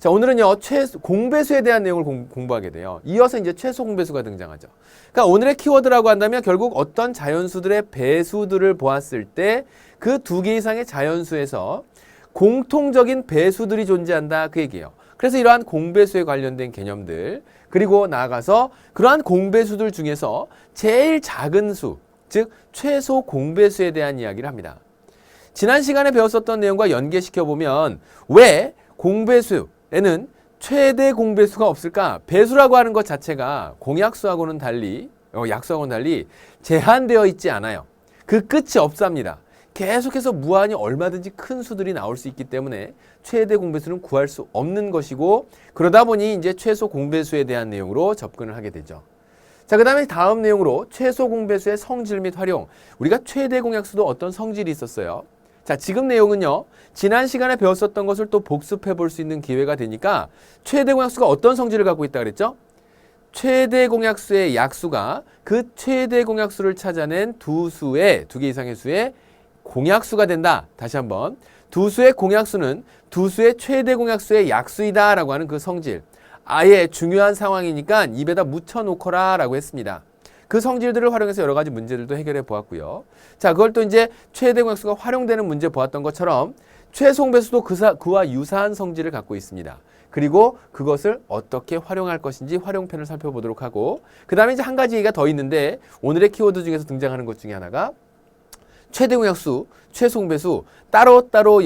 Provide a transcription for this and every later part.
자, 오늘은요, 공배수에 대한 내용을 공부하게 돼요. 이어서 이제 최소 공배수가 등장하죠. 그러니까 오늘의 키워드라고 한다면 결국 어떤 자연수들의 배수들을 보았을 때 그 두 개 이상의 자연수에서 공통적인 배수들이 존재한다, 그 얘기예요. 그래서 이러한 공배수에 관련된 개념들, 그리고 나아가서 그러한 공배수들 중에서 제일 작은 수, 즉 최소 공배수에 대한 이야기를 합니다. 지난 시간에 배웠었던 내용과 연계시켜보면 왜 공배수에는 최대 공배수가 없을까? 배수라고 하는 것 자체가 공약수하고는 달리, 약수하고는 달리 제한되어 있지 않아요. 그 끝이 없습니다. 계속해서 무한히 얼마든지 큰 수들이 나올 수 있기 때문에 최대 공배수는 구할 수 없는 것이고, 그러다 보니 이제 최소 공배수에 대한 내용으로 접근을 하게 되죠. 자, 그 다음에 다음 내용으로 최소 공배수의 성질 및 활용. 우리가 최대 공약수도 어떤 성질이 있었어요. 자, 지금 내용은요, 지난 시간에 배웠었던 것을 또 복습해 볼 수 있는 기회가 되니까 최대 공약수가 어떤 성질을 갖고 있다 그랬죠? 최대 공약수의 약수가 그 최대 공약수를 찾아낸 두 개 이상의 수의 공약수가 된다. 다시 한번, 두 수의 공약수는 두 수의 최대 공약수의 약수이다 라고 하는 그 성질. 아예 중요한 상황이니까 입에다 묻혀놓거라 라고 했습니다. 그 성질들을 활용해서 여러 가지 문제들도 해결해 보았고요. 자, 그걸 또 이제 최대 공약수가 활용되는 문제 보았던 것처럼 최소 공배수도 그와 유사한 성질을 갖고 있습니다. 그리고 그것을 어떻게 활용할 것인지 활용편을 살펴보도록 하고, 그 다음에 이제 한 가지 얘기가 더 있는데 오늘의 키워드 중에서 등장하는 것 중에 하나가 최대 공약수, 최소 공배수 따로따로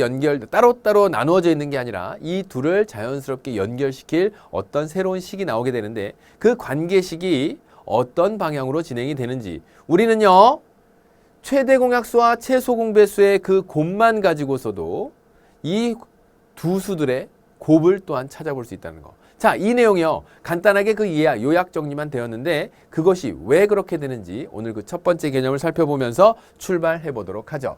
나누어져 있는 게 아니라 이 둘을 자연스럽게 연결시킬 어떤 새로운 식이 나오게 되는데 그 관계식이 어떤 방향으로 진행이 되는지, 우리는요, 최대 공약수와 최소 공배수의 그 곱만 가지고서도 이 두 수들의 곱을 또한 찾아볼 수 있다는 거. 자, 이 내용이요, 간단하게 그 요약 정리만 되었는데 그것이 왜 그렇게 되는지 오늘 그 첫 번째 개념을 살펴보면서 출발해 보도록 하죠.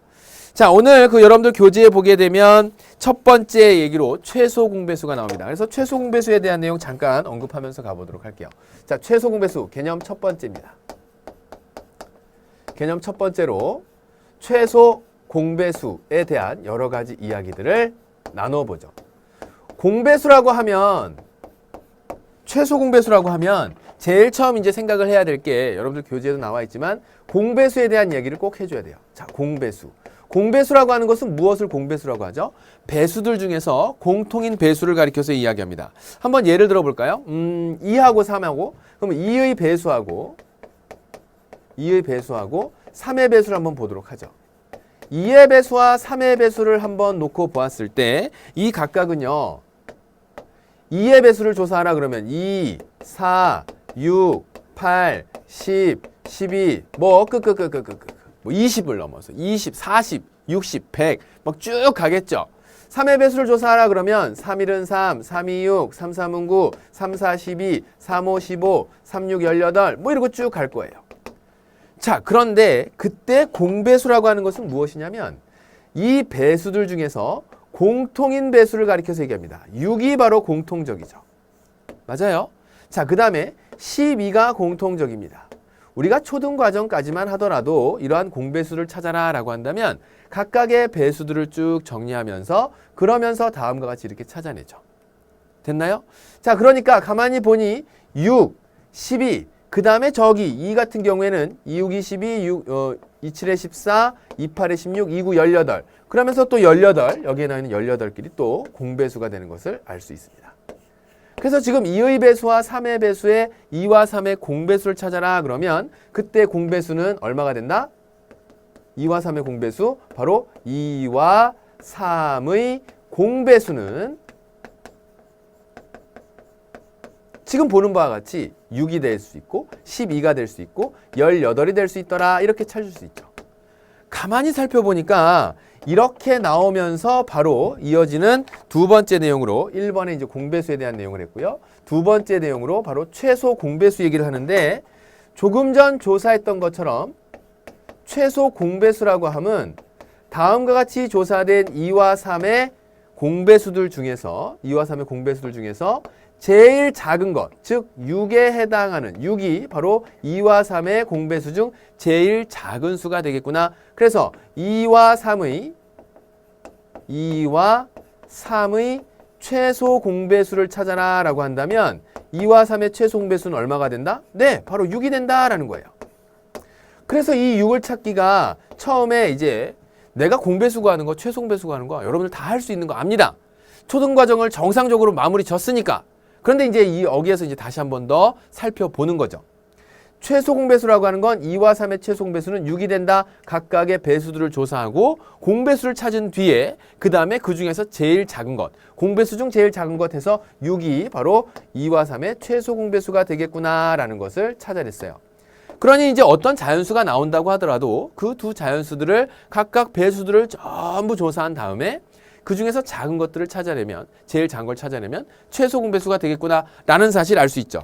자, 오늘 그 여러분들 교재에 보게 되면 첫 번째 얘기로 최소 공배수가 나옵니다. 그래서 최소 공배수에 대한 내용 잠깐 언급하면서 가보도록 할게요. 자, 최소 공배수 개념 첫 번째입니다. 개념 첫 번째로 최소 공배수에 대한 여러 가지 이야기들을 나누어 보죠. 공배수라고 하면, 최소 공배수라고 하면 제일 처음 이제 생각을 해야 될 게 여러분들 교재에도 나와 있지만 공배수에 대한 이야기를 꼭 해줘야 돼요. 자, 공배수. 공배수라고 하는 것은 무엇을 공배수라고 하죠? 배수들 중에서 공통인 배수를 가리켜서 이야기합니다. 한번 예를 들어 볼까요? 2하고 3하고, 그럼 2의 배수하고 3의 배수를 한번 보도록 하죠. 2의 배수와 3의 배수를 한번 놓고 보았을 때 이 각각은요, 2의 배수를 조사하라 그러면 2, 4, 6, 8, 10, 12, 뭐 20을 넘어서 20, 40, 60, 100 막 쭉 가겠죠. 3의 배수를 조사하라 그러면 3, 1은 3, 3, 2, 6, 3, 3은 9, 3, 4, 12, 3, 5, 15, 3, 6, 18 뭐 이러고 쭉 갈 거예요. 자, 그런데 그때 공배수라고 하는 것은 무엇이냐면 이 배수들 중에서 공통인 배수를 가리켜서 얘기합니다. 6이 바로 공통적이죠. 맞아요? 자, 그 다음에 12가 공통적입니다. 우리가 초등과정까지만 하더라도 이러한 공배수를 찾아라 라고 한다면 각각의 배수들을 쭉 정리하면서 그러면서 다음과 같이 이렇게 찾아내죠. 됐나요? 자, 그러니까 가만히 보니 6, 12, 그 다음에 저기 2 같은 경우에는 2, 6, 22, 27에 14, 28에 16, 29, 18 그러면서 또 18, 여기에 나와 있는 18끼리 또 공배수가 되는 것을 알 수 있습니다. 그래서 지금 2의 배수와 3의 배수의 2와 3의 공배수를 찾아라 그러면 그때 공배수는 얼마가 된다? 2와 3의 공배수, 바로 2와 3의 공배수는 지금 보는 바와 같이 6이 될 수 있고 12가 될 수 있고 18이 될 수 있더라, 이렇게 찾을 수 있죠. 가만히 살펴보니까 이렇게 나오면서 바로 이어지는 두 번째 내용으로 1번에 이제 공배수에 대한 내용을 했고요. 두 번째 내용으로 바로 최소 공배수 얘기를 하는데, 조금 전 조사했던 것처럼 최소 공배수라고 하면 다음과 같이 조사된 2와 3의 공배수들 중에서 제일 작은 것, 즉 6에 해당하는 6이 바로 2와 3의 공배수 중 제일 작은 수가 되겠구나. 그래서 2와 3의 최소 공배수를 찾아라 라고 한다면 2와 3의 최소 공배수는 얼마가 된다? 네, 바로 6이 된다라는 거예요. 그래서 이 6을 찾기가 처음에 이제 내가 공배수 구하는 거, 최소 공배수 구하는 거 여러분들 다 할 수 있는 거 압니다. 초등 과정을 정상적으로 마무리 졌으니까. 그런데 이제 이 여기에서 이제 다시 한 번 더 살펴보는 거죠. 최소 공배수라고 하는 건 2와 3의 최소 공배수는 6이 된다. 각각의 배수들을 조사하고 공배수를 찾은 뒤에 그 다음에 그 중에서 제일 작은 것, 공배수 중 제일 작은 것 해서 6이 바로 2와 3의 최소 공배수가 되겠구나라는 것을 찾아냈어요. 그러니 이제 어떤 자연수가 나온다고 하더라도 그 두 자연수들을 각각 배수들을 전부 조사한 다음에 그 중에서 작은 것들을 찾아내면, 제일 작은 걸 찾아내면 최소 공배수가 되겠구나라는 사실을 알 수 있죠.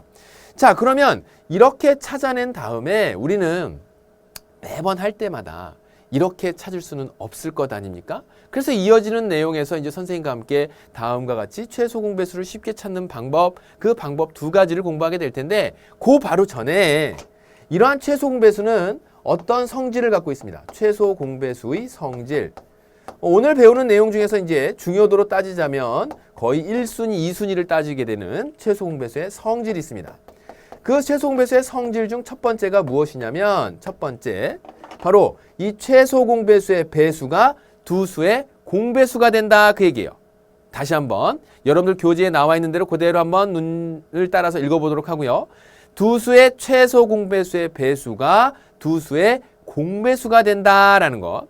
자, 그러면 이렇게 찾아낸 다음에 우리는 매번 할 때마다 이렇게 찾을 수는 없을 것 아닙니까? 그래서 이어지는 내용에서 이제 선생님과 함께 다음과 같이 최소 공배수를 쉽게 찾는 방법, 그 방법 두 가지를 공부하게 될 텐데 그 바로 전에 이러한 최소 공배수는 어떤 성질을 갖고 있습니다. 최소 공배수의 성질. 오늘 배우는 내용 중에서 이제 중요도로 따지자면 거의 1순위, 2순위를 따지게 되는 최소 공배수의 성질이 있습니다. 그 최소 공배수의 성질 중 첫 번째가 무엇이냐면 첫 번째, 바로 이 최소 공배수의 배수가 두 수의 공배수가 된다 그 얘기예요. 다시 한번 여러분들 교재에 나와 있는 대로 그대로 한번 눈을 따라서 읽어보도록 하고요. 두 수의 최소 공배수의 배수가 두 수의 공배수가 된다라는 것.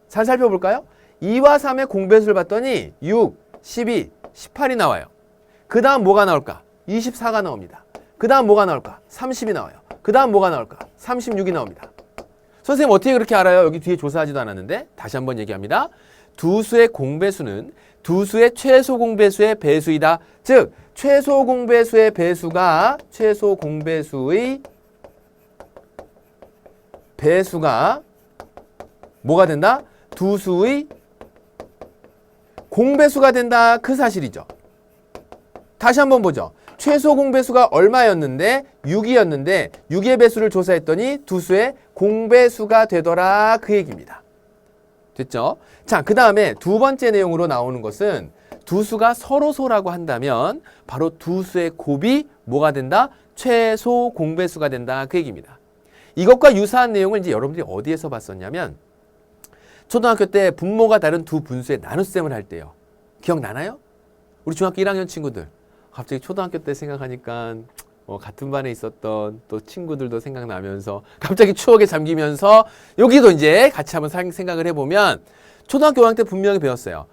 잘 살펴볼까요? 2와 3의 공배수를 봤더니 6, 12, 18이 나와요. 그 다음 뭐가 나올까? 24가 나옵니다. 그 다음 뭐가 나올까? 30이 나와요. 그 다음 뭐가 나올까? 36이 나옵니다. 선생님 어떻게 그렇게 알아요? 여기 뒤에 조사하지도 않았는데 다시 한번 얘기합니다. 두 수의 공배수는 두 수의 최소 공배수의 배수이다. 즉 최소 공배수의 배수가 최소 공배수의 배수가 뭐가 된다? 두 수의 공배수가 된다. 그 사실이죠. 다시 한번 보죠. 최소 공배수가 얼마였는데 6이었는데 6의 배수를 조사했더니 두 수의 공배수가 되더라 그 얘기입니다. 됐죠? 자, 그 다음에 두 번째 내용으로 나오는 것은 두 수가 서로소라고 한다면 바로 두 수의 곱이 뭐가 된다? 최소 공배수가 된다 그 얘기입니다. 이것과 유사한 내용을 이제 여러분들이 어디에서 봤었냐면 초등학교 때 분모가 다른 두 분수의 나눗셈을 할 때요. 기억나나요? 우리 중학교 1학년 친구들 갑자기 초등학교 때 생각하니까 같은 반에 있었던 또 친구들도 생각나면서 갑자기 추억에 잠기면서 여기도 이제 같이 한번 생각을 해보면 초등학교 5학년 때 분명히 배웠어요.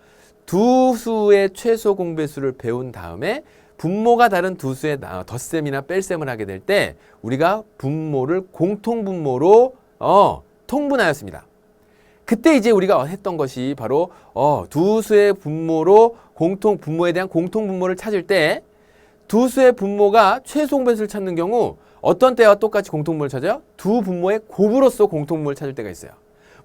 두 수의 최소 공배수를 배운 다음에 분모가 다른 두 수의 덧셈이나 뺄셈을 하게 될 때 우리가 분모를 공통분모로 통분하였습니다. 그때 이제 우리가 했던 것이 바로 두 수의 분모로 분모에 대한 공통분모를 찾을 때 두 수의 분모가 최소 공배수를 찾는 경우 어떤 때와 똑같이 공통분모를 찾아요? 두 분모의 곱으로서 공통분모를 찾을 때가 있어요.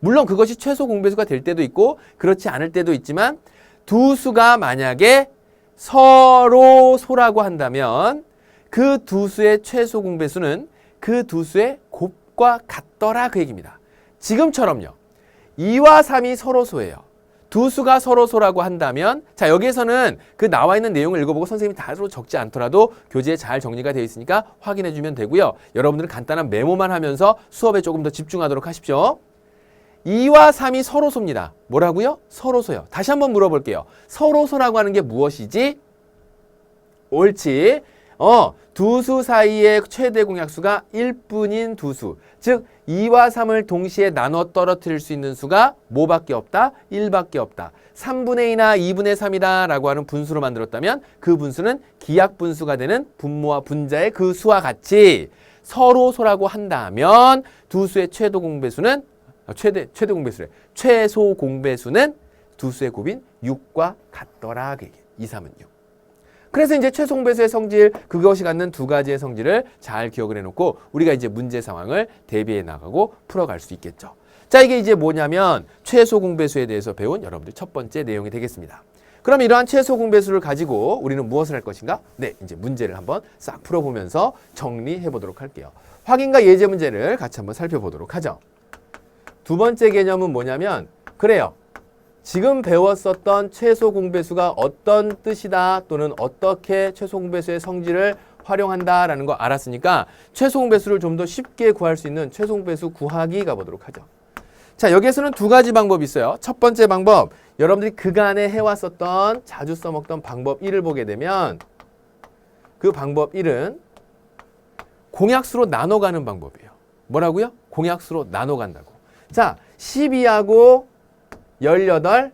물론 그것이 최소 공배수가 될 때도 있고 그렇지 않을 때도 있지만 두 수가 만약에 서로 소라고 한다면 그 두 수의 최소 공배수는 그 두 수의 곱과 같더라 그 얘기입니다. 지금처럼요. 2와 3이 서로 소예요. 두 수가 서로 소라고 한다면 자 여기에서는 그 나와 있는 내용을 읽어보고 선생님이 다로 적지 않더라도 교재에 잘 정리가 되어 있으니까 확인해 주면 되고요. 여러분들은 간단한 메모만 하면서 수업에 조금 더 집중하도록 하십시오. 2와 3이 서로 소입니다. 뭐라고요? 서로 소요. 다시 한번 물어볼게요. 서로 소라고 하는 게 무엇이지? 옳지. 두 수 사이의 최대 공약수가 1뿐인 두 수. 즉 2와 3을 동시에 나눠 떨어뜨릴 수 있는 수가 뭐밖에 없다? 1밖에 없다. 3분의 2나 2분의 3이다 라고 하는 분수로 만들었다면 그 분수는 기하분수가 되는 분모와 분자의 그 수와 같이 서로 소라고 한다면 두 수의 최소 공배수는 두 수의 곱인 6과 같더라. 2, 3은 6. 그래서 이제 최소 공배수의 성질, 그것이 갖는 두 가지의 성질을 잘 기억을 해놓고 우리가 이제 문제 상황을 대비해 나가고 풀어갈 수 있겠죠. 자, 이게 이제 뭐냐면 최소 공배수에 대해서 배운 여러분들 첫 번째 내용이 되겠습니다. 그럼 이러한 최소 공배수를 가지고 우리는 무엇을 할 것인가? 네, 이제 문제를 한번 싹 풀어보면서 정리해 보도록 할게요. 확인과 예제 문제를 같이 한번 살펴보도록 하죠. 두 번째 개념은 뭐냐면 그래요. 지금 배웠었던 최소 공배수가 어떤 뜻이다 또는 어떻게 최소 공배수의 성질을 활용한다라는 거 알았으니까 최소 공배수를 좀 더 쉽게 구할 수 있는 최소 공배수 구하기 가보도록 하죠. 자, 여기에서는 두 가지 방법이 있어요. 첫 번째 방법, 여러분들이 그간에 해왔었던 자주 써먹던 방법 1을 보게 되면 그 방법 1은 공약수로 나눠가는 방법이에요. 뭐라고요? 공약수로 나눠간다고. 자, 12하고 18,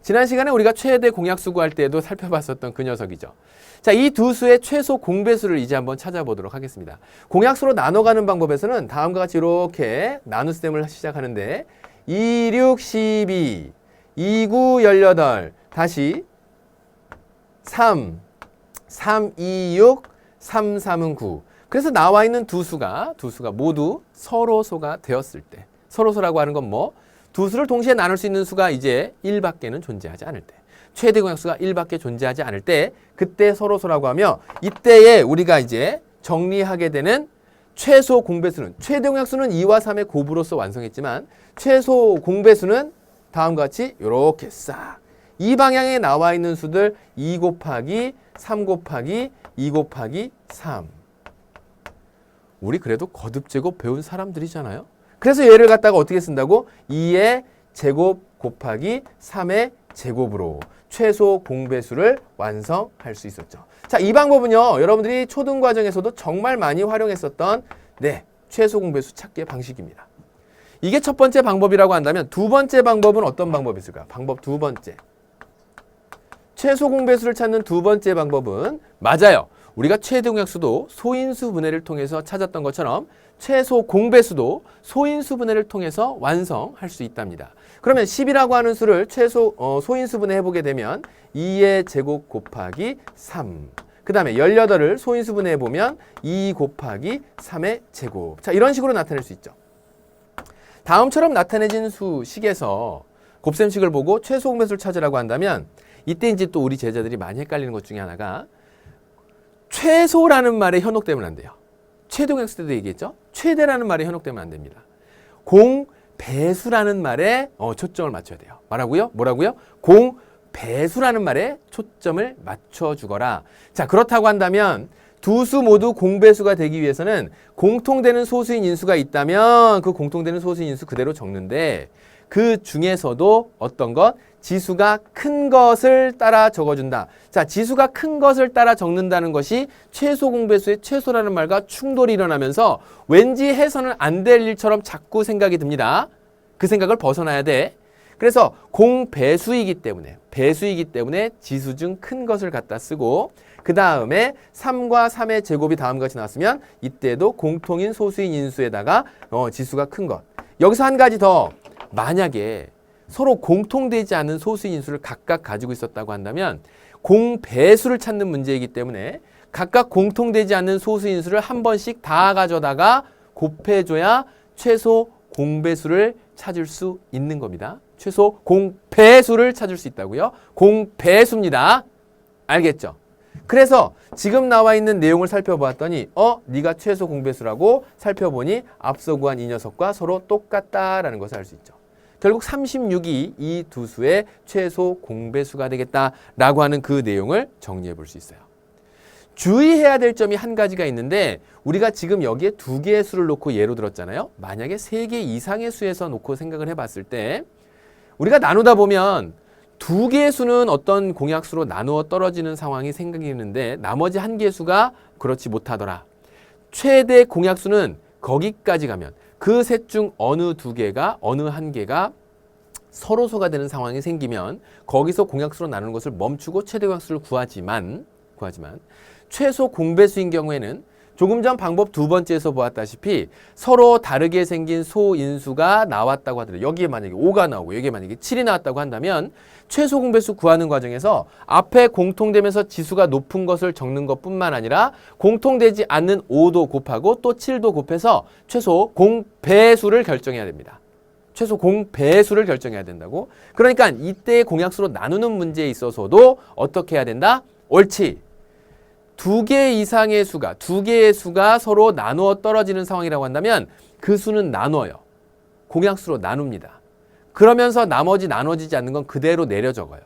지난 시간에 우리가 최대 공약수 구할 때에도 살펴봤었던 그 녀석이죠. 자, 이 두 수의 최소 공배수를 이제 한번 찾아보도록 하겠습니다. 공약수로 나눠가는 방법에서는 다음과 같이 이렇게 나눗셈을 시작하는데 2, 6, 12, 2, 9, 18, 다시 3, 3, 2, 6, 3, 3은 9. 그래서 나와 있는 두 수가 모두 서로소가 되었을 때, 서로소라고 하는 건 뭐? 두 수를 동시에 나눌 수 있는 수가 이제 1밖에는 존재하지 않을 때, 최대 공약수가 1밖에 존재하지 않을 때, 그때 서로소라고 하며, 이때에 우리가 이제 정리하게 되는 최소 공배수는, 최대 공약수는 2와 3의 곱으로서 완성했지만 최소 공배수는 다음과 같이 이렇게 싹 이 방향에 나와 있는 수들 2 곱하기 3 곱하기 2 곱하기 3. 우리 그래도 거듭제곱 배운 사람들이잖아요. 그래서 얘를 갖다가 어떻게 쓴다고? 2의 제곱 곱하기 3의 제곱으로 최소 공배수를 완성할 수 있었죠. 자, 이 방법은요, 여러분들이 초등 과정에서도 정말 많이 활용했었던 최소 공배수 찾기의 방식입니다. 이게 첫 번째 방법이라고 한다면 두 번째 방법은 어떤 방법이 있을까요? 방법 두 번째. 최소 공배수를 찾는 두 번째 방법은 맞아요. 우리가 최대 공약수도 소인수 분해를 통해서 찾았던 것처럼 최소 공배수도 소인수 분해를 통해서 완성할 수 있답니다. 그러면 10이라고 하는 수를 소인수 분해 해보게 되면 2의 제곱 곱하기 3. 그 다음에 18을 소인수 분해 해보면 2 곱하기 3의 제곱. 자, 이런 식으로 나타낼 수 있죠. 다음처럼 나타내진 수식에서 곱셈식을 보고 최소 공배수를 찾으라고 한다면 이때 이제 또 우리 제자들이 많이 헷갈리는 것 중에 하나가 최소라는 말에 현혹되면 안 돼요. 최대 공약수 때도 얘기했죠. 최대라는 말에 현혹되면 안 됩니다. 공배수라는 말에 초점을 맞춰야 돼요. 뭐라고요? 공배수라는 말에 초점을 맞춰주거라. 자, 그렇다고 한다면 두 수 모두 공배수가 되기 위해서는 공통되는 소수인 인수가 있다면 그 공통되는 소수인 인수 그대로 적는데 그 중에서도 어떤 것? 지수가 큰 것을 따라 적어준다. 자, 지수가 큰 것을 따라 적는다는 것이 최소 공배수의 최소라는 말과 충돌이 일어나면서 왠지 해서는 안 될 일처럼 자꾸 생각이 듭니다. 그 생각을 벗어나야 돼. 그래서 공배수이기 때문에 지수 중 큰 것을 갖다 쓰고 그 다음에 3과 3의 제곱이 다음과 같이 나왔으면 이때도 공통인 소수인 인수에다가 지수가 큰 것. 여기서 한 가지 더. 만약에 서로 공통되지 않은 소수인 인수를 각각 가지고 있었다고 한다면 공배수를 찾는 문제이기 때문에 각각 공통되지 않는 소수인 수를 한 번씩 다 가져다가 곱해줘야 최소 공배수를 찾을 수 있는 겁니다. 최소 공배수를 찾을 수 있다고요. 공배수입니다. 알겠죠? 그래서 지금 나와 있는 내용을 살펴보았더니 네가 최소 공배수라고 살펴보니 앞서 구한 이 녀석과 서로 똑같다라는 것을 알 수 있죠. 결국 36이 이 두 수의 최소 공배수가 되겠다라고 하는 그 내용을 정리해 볼 수 있어요. 주의해야 될 점이 한 가지가 있는데 우리가 지금 여기에 두 개의 수를 놓고 예로 들었잖아요. 만약에 세 개 이상의 수에서 놓고 생각을 해봤을 때 우리가 나누다 보면 두 개의 수는 어떤 공약수로 나누어 떨어지는 상황이 생기는데 나머지 한 개의 수가 그렇지 못하더라. 최대 공약수는 거기까지 가면 그 셋 중 어느 한 개가 서로소가 되는 상황이 생기면 거기서 공약수로 나누는 것을 멈추고 최대 공약수를 구하지만 최소 공배수인 경우에는 조금 전 방법 두 번째에서 보았다시피 서로 다르게 생긴 소인수가 나왔다고 하더라도 여기에 만약에 5가 나오고 여기에 만약에 7이 나왔다고 한다면 최소 공배수 구하는 과정에서 앞에 공통되면서 지수가 높은 것을 적는 것뿐만 아니라 공통되지 않는 5도 곱하고 또 7도 곱해서 최소 공배수를 결정해야 됩니다. 최소 공배수를 결정해야 된다고. 그러니까 이때의 공약수로 나누는 문제에 있어서도 어떻게 해야 된다? 옳지. 두 개의 수가 서로 나누어 떨어지는 상황이라고 한다면 그 수는 나눠요. 공약수로 나눕니다. 그러면서 나머지 나눠지지 않는 건 그대로 내려 적어요.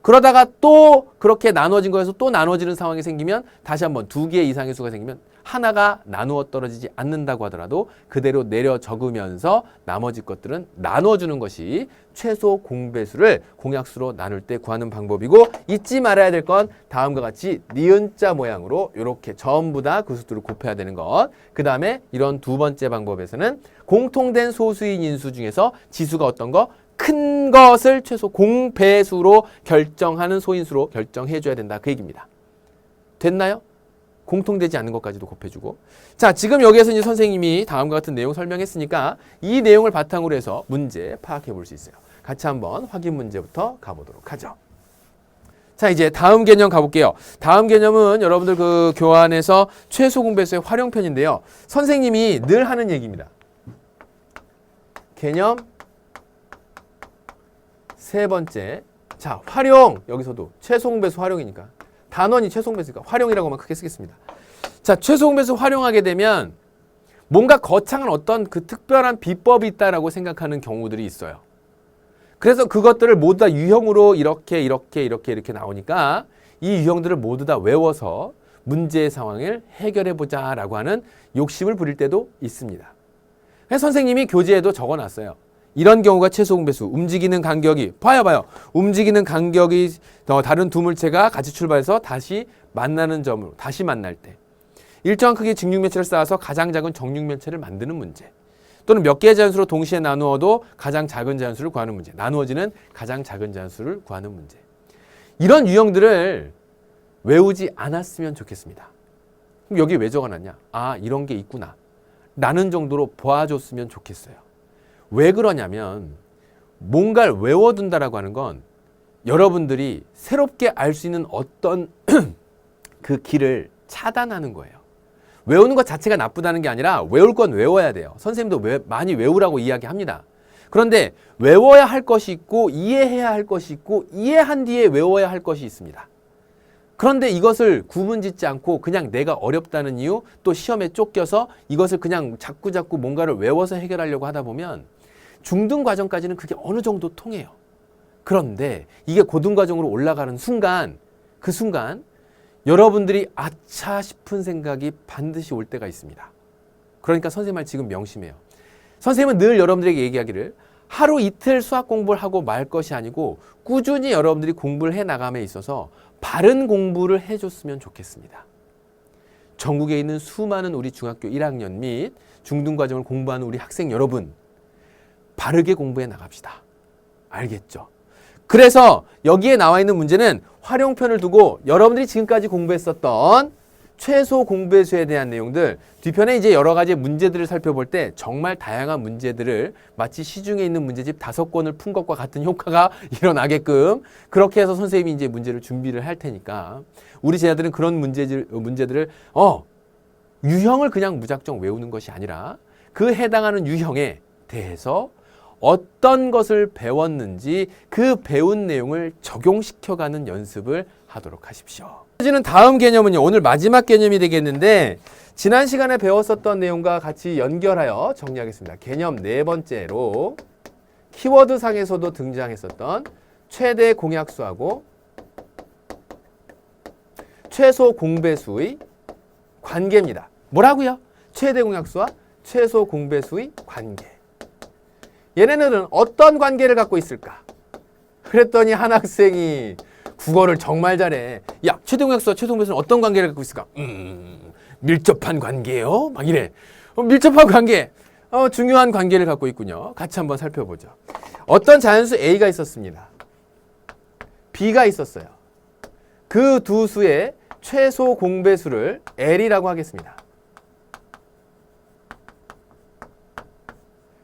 그러다가 또 그렇게 나눠진 거에서 또 나눠지는 상황이 생기면 다시 한번 2개 이상의 수가 생기면 하나가 나누어 떨어지지 않는다고 하더라도 그대로 내려 적으면서 나머지 것들은 나눠주는 것이 최소 공배수를 공약수로 나눌 때 구하는 방법이고, 잊지 말아야 될 건 다음과 같이 니은자 모양으로 이렇게 전부 다 그 수들을 곱해야 되는 것. 그 다음에 이런 두 번째 방법에서는 공통된 소수인 인수 중에서 지수가 어떤 거? 큰 것을 최소 공배수로 결정하는 소인수로 결정해줘야 된다. 그 얘기입니다. 됐나요? 공통되지 않는 것까지도 곱해주고. 자, 지금 여기에서 이제 선생님이 다음과 같은 내용 설명했으니까 이 내용을 바탕으로 해서 문제 파악해 볼 수 있어요. 같이 한번 확인 문제부터 가보도록 하죠. 자, 이제 다음 개념 가볼게요. 다음 개념은 여러분들 그 교환에서 최소 공배수의 활용편인데요. 선생님이 늘 하는 얘기입니다. 개념 세 번째. 자, 활용. 여기서도 최소 공배수 활용이니까. 단원이 최소 공배수니까 활용이라고만 크게 쓰겠습니다. 자, 최소 공배수 활용하게 되면 뭔가 거창한 어떤 그 특별한 비법이 있다라고 생각하는 경우들이 있어요. 그래서 그것들을 모두 다 유형으로 이렇게 나오니까 이 유형들을 모두 다 외워서 문제의 상황을 해결해 보자라고 하는 욕심을 부릴 때도 있습니다. 그래서 선생님이 교재에도 적어놨어요. 이런 경우가 최소 공배수, 움직이는 간격이, 봐요. 움직이는 간격이 다른 두 물체가 같이 출발해서 다시 만나는 점으로, 다시 만날 때. 일정한 크기의 직육면체를 쌓아서 가장 작은 정육면체를 만드는 문제. 또는 몇 개의 자연수로 동시에 나누어도 가장 작은 자연수를 구하는 문제. 나누어지는 가장 작은 자연수를 구하는 문제. 이런 유형들을 외우지 않았으면 좋겠습니다. 그럼 여기 왜 적어놨냐? 아, 이런 게 있구나. 라는 정도로 봐줬으면 좋겠어요. 왜 그러냐면 뭔가를 외워둔다라고 하는 건 여러분들이 새롭게 알 수 있는 어떤 그 길을 차단하는 거예요. 외우는 것 자체가 나쁘다는 게 아니라 외울 건 외워야 돼요. 선생님도 많이 외우라고 이야기합니다. 그런데 외워야 할 것이 있고 이해해야 할 것이 있고 이해한 뒤에 외워야 할 것이 있습니다. 그런데 이것을 구분짓지 않고 그냥 내가 어렵다는 이유, 또 시험에 쫓겨서 이것을 그냥 자꾸 뭔가를 외워서 해결하려고 하다 보면 중등 과정까지는 그게 어느 정도 통해요. 그런데 이게 고등 과정으로 올라가는 순간, 그 순간 여러분들이 아차 싶은 생각이 반드시 올 때가 있습니다. 그러니까 선생님 말 지금 명심해요. 선생님은 늘 여러분들에게 얘기하기를 하루 이틀 수학 공부를 하고 말 것이 아니고 꾸준히 여러분들이 공부를 해 나감에 있어서 바른 공부를 해줬으면 좋겠습니다. 전국에 있는 수많은 우리 중학교 1학년 및 중등과정을 공부하는 우리 학생 여러분, 바르게 공부해 나갑시다. 알겠죠? 그래서 여기에 나와 있는 문제는 활용편을 두고 여러분들이 지금까지 공부했었던 최소 공배수에 대한 내용들, 뒤편에 이제 여러 가지 문제들을 살펴볼 때 정말 다양한 문제들을 마치 시중에 있는 문제집 5권을 푼 것과 같은 효과가 일어나게끔 그렇게 해서 선생님이 이제 문제를 준비를 할 테니까 우리 제자들은 그런 문제들을 유형을 그냥 무작정 외우는 것이 아니라 그 해당하는 유형에 대해서 어떤 것을 배웠는지 그 배운 내용을 적용시켜가는 연습을 하도록 하십시오. 이어지는 다음 개념은요, 오늘 마지막 개념이 되겠는데 지난 시간에 배웠었던 내용과 같이 연결하여 정리하겠습니다. 개념 네 번째로 키워드 상에서도 등장했었던 최대 공약수하고 최소 공배수의 관계입니다. 뭐라고요? 최대 공약수와 최소 공배수의 관계. 얘네들은 어떤 관계를 갖고 있을까? 그랬더니 한 학생이 국어를 정말 잘해. 야, 최대 공약수와 최소 공배수는 어떤 관계를 갖고 있을까? 밀접한 관계요? 막 이래. 밀접한 관계. 중요한 관계를 갖고 있군요. 같이 한번 살펴보죠. 어떤 자연수 A가 있었습니다. B가 있었어요. 그 두 수의 최소 공배수를 L이라고 하겠습니다.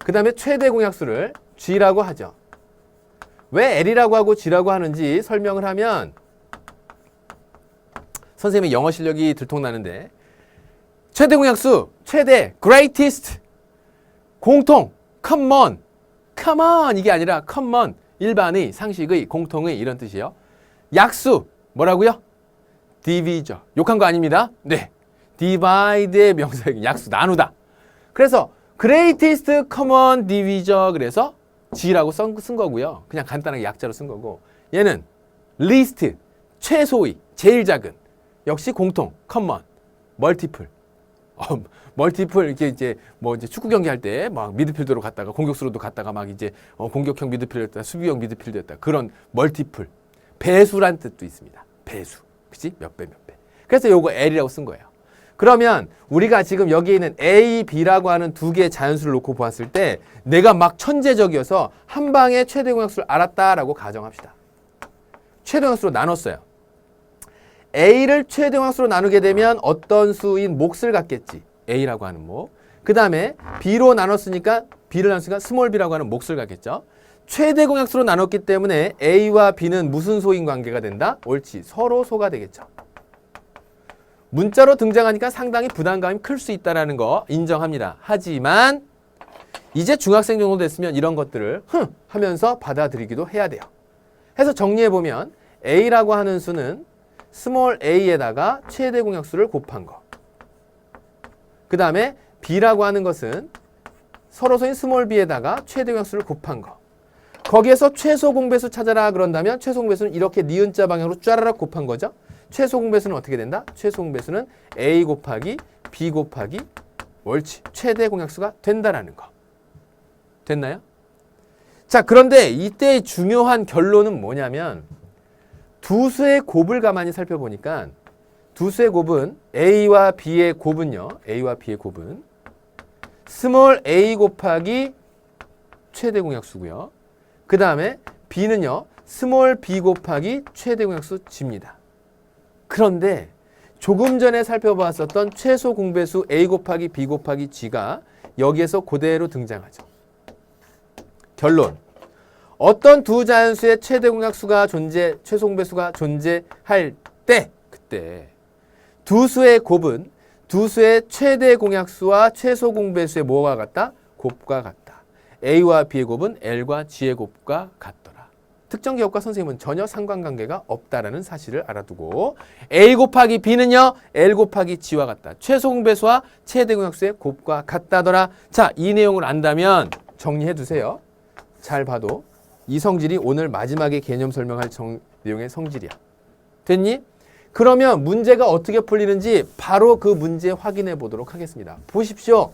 그 다음에 최대 공약수를 G라고 하죠. 왜 L이라고 하고 G라고 하는지 설명을 하면 선생님의 영어 실력이 들통나는데 최대 공약수, 최대, greatest, 공통, common 이게 아니라 common, 일반의, 상식의, 공통의 이런 뜻이에요. 약수, 뭐라고요? divisor. 욕한 거 아닙니다. 네, divide의 명사역인 약수, 나누다. 그래서 greatest common divisor, 그래서 G라고 쓴 거고요. 그냥 간단하게 약자로 쓴 거고. 얘는 least, 최소의, 제일 작은. 역시 공통, common, multiple. 멀티플 이렇게 이제 뭐 이제 축구 경기 할 때 막 미드필더로 갔다가 공격수로도 갔다가 막 이제 공격형 미드필더였다, 수비형 미드필더였다. 그런 멀티플. 배수란 뜻도 있습니다. 배수. 그치? 몇 배, 몇 배. 그래서 요거 L이라고 쓴 거예요. 그러면 우리가 지금 여기 있는 A, B라고 하는 두 개의 자연수를 놓고 보았을 때 내가 막 천재적이어서 한 방에 최대 공약수를 알았다라고 가정합시다. 최대 공약수로 나눴어요. A를 최대 공약수로 나누게 되면 어떤 수인 몫을 갖겠지. A라고 하는 몫. 그 다음에 B로 나눴으니까 B를 나눴으니까 스몰 b라고 하는 몫을 갖겠죠. 최대 공약수로 나눴기 때문에 A와 B는 무슨 소인 관계가 된다? 옳지. 서로 소가 되겠죠. 문자로 등장하니까 상당히 부담감이 클 수 있다는 거 인정합니다. 하지만 이제 중학생 정도 됐으면 이런 것들을 하면서 받아들이기도 해야 돼요. 해서 정리해보면 A라고 하는 수는 스몰 a에다가 최대 공약수를 곱한 거. 그 다음에 B라고 하는 것은 서로소인 스몰 b에다가 최대 공약수를 곱한 거. 거기에서 최소 공배수 찾아라 그런다면 최소 공배수는 이렇게 니은자 방향으로 쫘라락 곱한 거죠. 최소 공배수는 어떻게 된다? 최소 공배수는 A 곱하기 B 곱하기 옳지. 최대 공약수가 된다라는 거. 됐나요? 자, 그런데 이때 중요한 결론은 뭐냐면 두 수의 곱을 가만히 살펴보니까 두 수의 곱은 A와 B의 곱은요. A와 B의 곱은 스몰 a 곱하기 최대 공약수고요. 그 다음에 B는요. 스몰 b 곱하기 최대 공약수 G입니다. 그런데 조금 전에 살펴보았었던 최소 공배수 A 곱하기 B 곱하기 G가 여기에서 그대로 등장하죠. 결론. 어떤 두 자연수의 최대 공약수가 최소 공배수가 존재할 때, 그때 두 수의 곱은 두 수의 최대 공약수와 최소 공배수의 뭐가 같다? 곱과 같다. A와 B의 곱은 L과 G의 곱과 같더라. 특정 기업과 선생님은 전혀 상관관계가 없다라는 사실을 알아두고 A 곱하기 B는요. L 곱하기 G와 같다. 최소 공배수와 최대 공약수의 곱과 같다더라. 자, 이 내용을 안다면 정리해 두세요. 잘 봐도 이 성질이 오늘 마지막에 개념 설명할 내용의 성질이야. 됐니? 그러면 문제가 어떻게 풀리는지 바로 그 문제 확인해 보도록 하겠습니다. 보십시오.